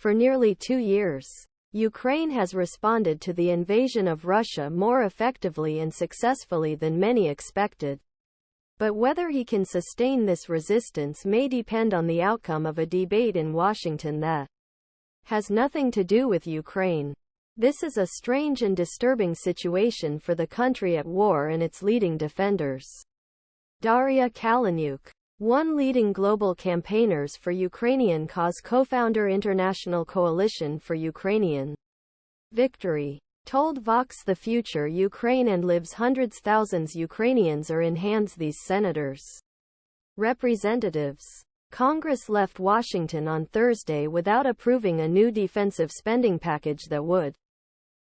For nearly 2 years, Ukraine has responded to the invasion of Russia more effectively and successfully than many expected. But whether he can sustain this resistance may depend on the outcome of a debate in Washington that has nothing to do with Ukraine. This is a strange and disturbing situation for the country at war and its leading defenders. Daria Kaleniuk, one leading global campaigners for Ukrainian cause, co-founder International Coalition for Ukrainian Victory, told Vox the future Ukraine and lives hundreds thousands Ukrainians are in hands these senators. Representatives. Congress left Washington on Thursday without approving a new defensive spending package that would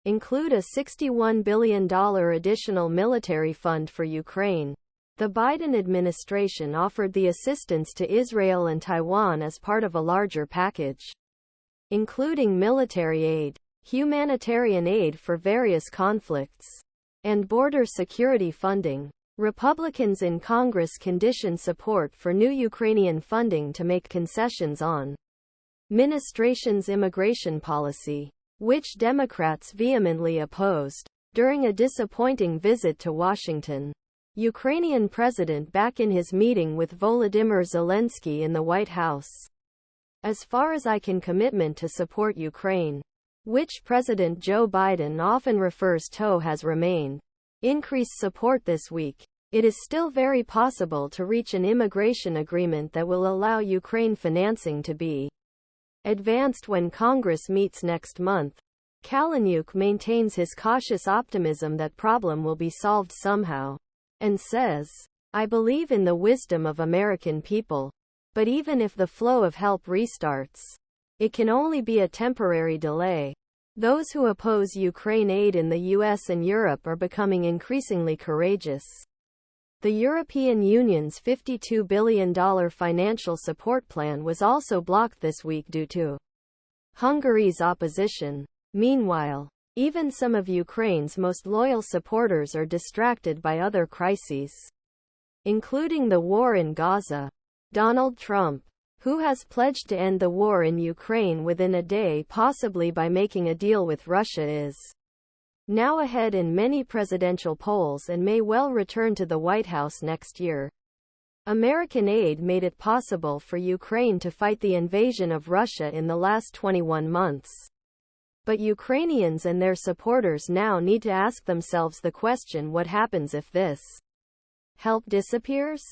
include a $61 billion additional military fund for Ukraine. The Biden administration offered the assistance to Israel and Taiwan as part of a larger package, including military aid, humanitarian aid for various conflicts, and border security funding. Republicans in Congress conditioned support for new Ukrainian funding to make concessions on administration's immigration policy, which Democrats vehemently opposed. During a disappointing visit to Washington, Ukrainian president back in his meeting with Volodymyr Zelensky in the White House. As far as I can, commitment to support Ukraine, which President Joe Biden often refers to, has remained. Increased support this week. It is still very possible to reach an immigration agreement that will allow Ukraine financing to be advanced when Congress meets next month. Kaleniuk maintains his cautious optimism that problem will be solved somehow, and says, "I believe in the wisdom of American people. But even if the flow of help restarts, it can only be a temporary delay." Those who oppose Ukraine aid in the US and Europe are becoming increasingly courageous. The European Union's $52 billion financial support plan was also blocked this week due to Hungary's opposition. Meanwhile, even some of Ukraine's most loyal supporters are distracted by other crises, including the war in Gaza. Donald Trump, who has pledged to end the war in Ukraine within a day, possibly by making a deal with Russia, is now ahead in many presidential polls and may well return to the White House next year. American aid made it possible for Ukraine to fight the invasion of Russia in the last 21 months. But Ukrainians and their supporters now need to ask themselves the question: what happens if this help disappears?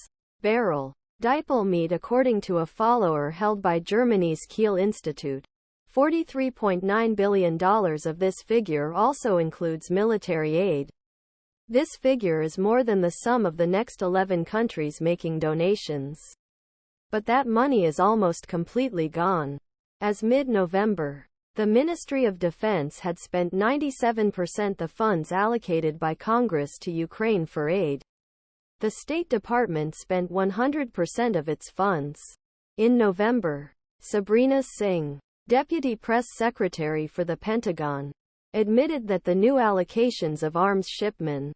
Beryl Diplomeat, according to a follower held by Germany's Kiel Institute, $43.9 billion of this figure also includes military aid. This figure is more than the sum of the next 11 countries making donations. But that money is almost completely gone. As mid-November, the Ministry of Defense had spent 97% the funds allocated by Congress to Ukraine for aid. The State Department spent 100% of its funds. In November, Sabrina Singh, Deputy Press Secretary for the Pentagon, admitted that the new allocations of arms shipment